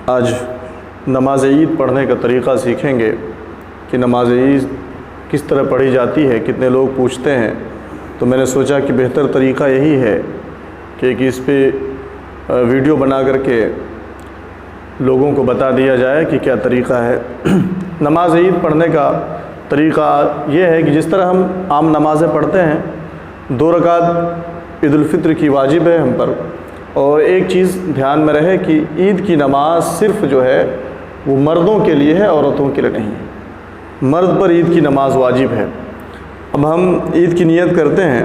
آج نماز عید پڑھنے کا طریقہ سیکھیں گے کہ نماز عید کس طرح پڑھی جاتی ہے، کتنے لوگ پوچھتے ہیں۔ تو میں نے سوچا کہ بہتر طریقہ یہی ہے کہ اس پہ ویڈیو بنا کر کے لوگوں کو بتا دیا جائے کہ کیا طریقہ ہے۔ نماز عید پڑھنے کا طریقہ یہ ہے کہ جس طرح ہم عام نمازیں پڑھتے ہیں، 2 رکعت عید الفطر کی واجب ہے ہم پر، اور ایک چیز دھیان میں رہے کہ عید کی نماز صرف جو ہے وہ مردوں کے لیے ہے، عورتوں کے لیے نہیں ہے۔ مرد پر عید کی نماز واجب ہے۔ اب ہم عید کی نیت کرتے ہیں،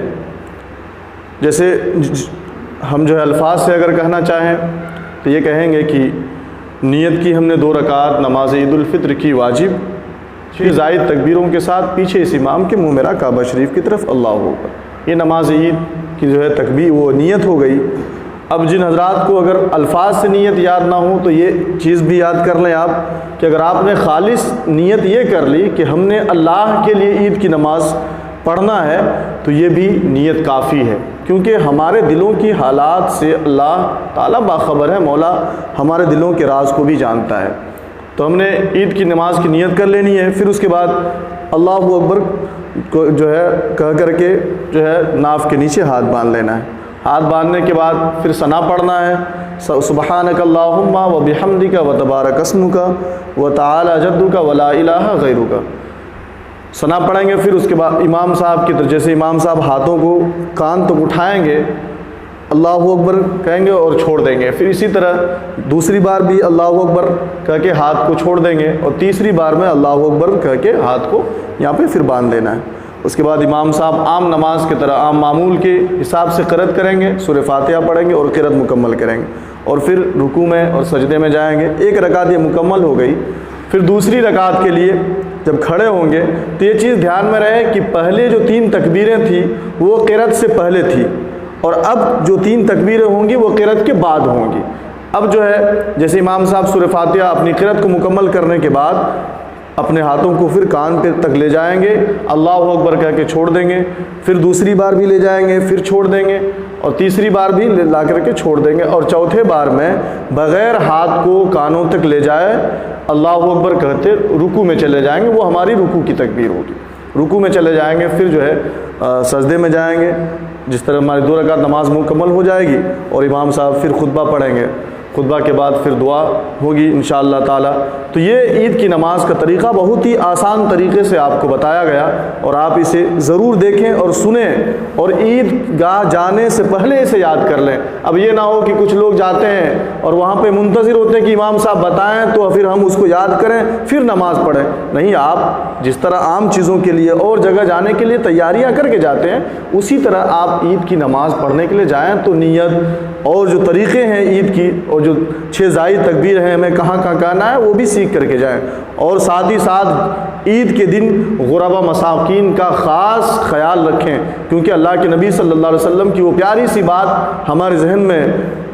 جیسے ہم جو ہے الفاظ سے اگر کہنا چاہیں تو یہ کہیں گے کہ نیت کی ہم نے 2 رکعت نماز عید الفطر کی واجب، 6 زائد تکبیروں کے ساتھ پیچھے اس امام کے منہ میرا کعبہ شریف کی طرف اللہ اکبر۔ یہ نماز عید کی جو ہے تکبیر وہ نیت ہو گئی۔ اب جن حضرات کو اگر الفاظ سے نیت یاد نہ ہو تو یہ چیز بھی یاد کر لیں آپ کہ اگر آپ نے خالص نیت یہ کر لی کہ ہم نے اللہ کے لیے عید کی نماز پڑھنا ہے تو یہ بھی نیت کافی ہے، کیونکہ ہمارے دلوں کی حالات سے اللہ تعالیٰ باخبر ہے، مولا ہمارے دلوں کے راز کو بھی جانتا ہے۔ تو ہم نے عید کی نماز کی نیت کر لینی ہے، پھر اس کے بعد اللہ اکبر کو جو ہے کہہ کر کے جو ہے ناف کے نیچے ہاتھ باندھ لینا ہے۔ ہاتھ باندھنے کے بعد پھر ثنا پڑھنا ہے، سبحانک اللہم و بحمدک و تبارک اسمک و تعالی جدک و لا الہ غیرک۔ ثنا پڑھیں گے، پھر اس کے بعد امام صاحب کی طرف جیسے امام صاحب ہاتھوں کو کان تک اٹھائیں گے، اللہ اکبر کہیں گے اور چھوڑ دیں گے، پھر اسی طرح دوسری بار بھی اللہ اکبر کہہ کے ہاتھ کو چھوڑ دیں گے، اور تیسری بار میں اللہ اکبر کہہ کے ہاتھ کو یہاں پہ پھر باندھ لینا ہے۔ اس کے بعد امام صاحب عام نماز کی طرح عام معمول کے حساب سے قرأت کریں گے، سورہ فاتحہ پڑھیں گے اور قرأت مکمل کریں گے، اور پھر رکوع میں اور سجدے میں جائیں گے۔ 1 رکعت یہ مکمل ہو گئی۔ پھر دوسری رکعت کے لیے جب کھڑے ہوں گے تو یہ چیز دھیان میں رہے کہ پہلے جو 3 تکبیریں تھیں وہ قرأت سے پہلے تھی، اور اب جو 3 تکبیریں ہوں گی وہ قرأت کے بعد ہوں گی۔ اب جو ہے جیسے امام صاحب سورہ فاتحہ اپنی قرأت کو مکمل کرنے کے بعد اپنے ہاتھوں کو پھر کان پہ تک لے جائیں گے، اللہ اکبر کہہ کے چھوڑ دیں گے، پھر دوسری بار بھی لے جائیں گے، پھر چھوڑ دیں گے، اور تیسری بار بھی لا کر کے چھوڑ دیں گے، اور چوتھے بار میں بغیر ہاتھ کو کانوں تک لے جائے اللہ اکبر کہتے رکوع میں چلے جائیں گے۔ وہ ہماری رکوع کی تکبیر ہوگی۔ رکوع میں چلے جائیں گے، پھر جو ہے سجدے میں جائیں گے، جس طرح ہماری 2 رکعت نماز مکمل ہو جائے گی، اور امام صاحب پھر خطبہ پڑھیں گے، خطبہ کے بعد پھر دعا ہوگی انشاءاللہ تعالی۔ تو یہ عید کی نماز کا طریقہ بہت ہی آسان طریقے سے آپ کو بتایا گیا، اور آپ اسے ضرور دیکھیں اور سنیں، اور عید گاہ جانے سے پہلے اسے یاد کر لیں۔ اب یہ نہ ہو کہ کچھ لوگ جاتے ہیں اور وہاں پہ منتظر ہوتے ہیں کہ امام صاحب بتائیں تو پھر ہم اس کو یاد کریں پھر نماز پڑھیں۔ نہیں، آپ جس طرح عام چیزوں کے لیے اور جگہ جانے کے لیے تیاریاں کر کے جاتے ہیں، اسی طرح آپ عید کی نماز پڑھنے کے لیے جائیں تو نیت اور جو طریقے ہیں عید کی، اور جو 6 زائد تکبیر ہیں ہمیں کہاں کہاں کہنا ہے وہ بھی سیکھ کر کے جائیں، اور ساتھ ہی ساتھ عید کے دن غربا مساکین کا خاص خیال رکھیں، کیونکہ اللہ کے نبی صلی اللہ علیہ وسلم کی وہ پیاری سی بات ہمارے ذہن میں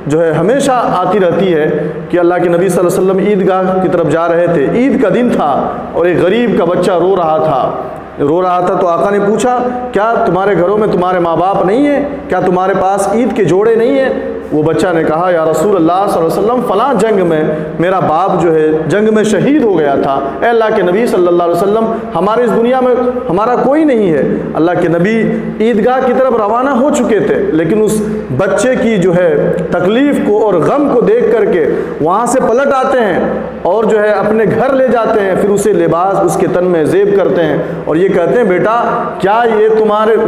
جو ہے ہمیشہ آتی رہتی ہے کہ اللہ کے نبی صلی اللہ علیہ وسلم عیدگاہ کی طرف جا رہے تھے، عید کا دن تھا اور ایک غریب کا بچہ رو رہا تھا تو آقا نے پوچھا کیا تمہارے گھروں میں تمہارے ماں باپ نہیں ہیں؟ کیا تمہارے پاس عید کے جوڑے نہیں ہیں؟ وہ بچہ نے کہا یا رسول اللہ صلی اللہ علیہ وسلم فلاں جنگ میں میرا باپ جو ہے جنگ میں شہید ہو گیا تھا۔ اے اللہ کے نبی صلی اللہ علیہ وسلم ہمارے اس دنیا میں ہمارا کوئی نہیں ہے۔ اللہ کے نبی عیدگاہ کی طرف روانہ ہو چکے تھے، لیکن اس بچے کی جو ہے تکلیف کو اور غم کو دیکھ کر کے وہاں سے پلٹ آتے ہیں اور جو ہے اپنے گھر لے جاتے ہیں، پھر اسے لباس اس کے تن میں زیب کرتے ہیں اور یہ کہتے ہیں بیٹا کیا یہ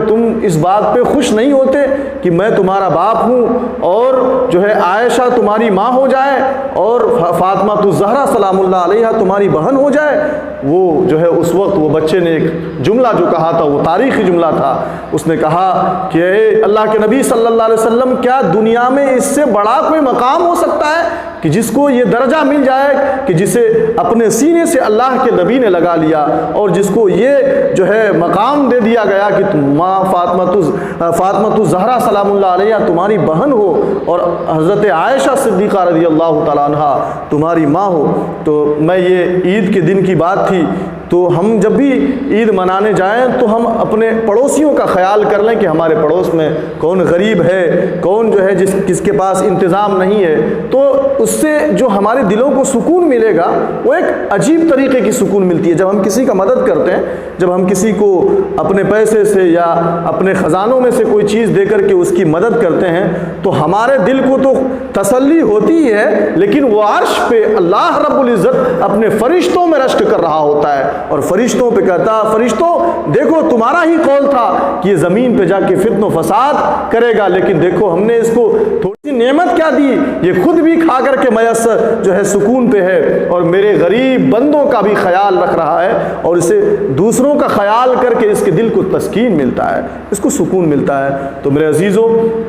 تم اس بات پہ خوش نہیں ہوتے کہ میں تمہارا باپ ہوں اور جو ہے عائشہ تمہاری ماں ہو جائے اور فاطمہ الزہرا سلام اللہ علیہا تمہاری بہن ہو جائے؟ وہ جو ہے اس وقت وہ بچے نے ایک جملہ جو کہا تھا وہ تاریخی جملہ تھا، اس نے کہا کہ اے اللہ کے نبی صلی اللہ علیہ وسلم کیا دنیا میں اس سے بڑا کوئی مقام ہو سکتا ہے کہ جس کو یہ درجہ مل جائے کہ جسے اپنے سینے سے اللہ کے نبی نے لگا لیا اور جس کو یہ جو ہے مقام دے دیا گیا کہ ماں فاطمہ الزہرا سلام اللہ علیہا تمہاری بہن ہو اور حضرت عائشہ صدیقہ رضی اللہ تعالیٰ عنہ تمہاری ماں ہو۔ تو میں یہ عید کے دن کی بات تھی، تو ہم جب بھی عید منانے جائیں تو ہم اپنے پڑوسیوں کا خیال کر لیں کہ ہمارے پڑوس میں کون غریب ہے، کون جو ہے جس کے پاس انتظام نہیں ہے، تو اس سے جو ہمارے دلوں کو سکون ملے گا وہ ایک عجیب طریقے کی سکون ملتی ہے. جب ہم کسی کا مدد کرتے ہیں، جب ہم کسی کو اپنے پیسے سے یا اپنے خزانوں میں سے کوئی چیز دے کر کے اس کی مدد کرتے ہیں تو ہمارے دل کو تو تسلی ہوتی ہے، لیکن وہ عرش پہ اللہ رب العزت اپنے فرشتوں میں رشک کر رہا ہوتا ہے اور فرشتوں پہ کہتا ہے، فرشتوں دیکھو تمہارا ہی قول تھا کہ یہ زمین پہ جا کے فتن و فساد کرے گا، لیکن دیکھو ہم نے اس کو تھوڑی سی نعمت کیا دی، یہ خود بھی کھا کر کے میسر جو ہے سکون پہ ہے اور میرے غریب بندوں کا بھی خیال رکھ رہا ہے اور اسے دوسروں کا خیال کر کے اس کے دل کو تسکین ملتا ہے، اس کو سکون ملتا ہے. تو میرے عزیزوں،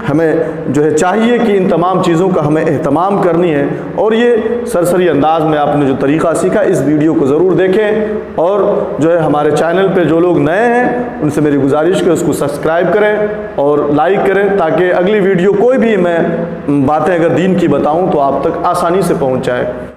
ہمیں جو ہے چاہیے کہ ان تمام چیزوں کا ہمیں اہتمام کرنی ہے. اور یہ سرسری انداز میں آپ نے جو طریقہ سیکھا، اس ویڈیو کو ضرور دیکھیں اور جو ہے ہمارے چینل پہ جو لوگ نئے ہیں ان سے میری گزارش کہ اس کو سبسکرائب کریں اور لائک کریں تاکہ اگلی ویڈیو کوئی بھی میں باتیں اگر دین کی بتاؤں تو آپ تک آسانی سے پہنچ جائے.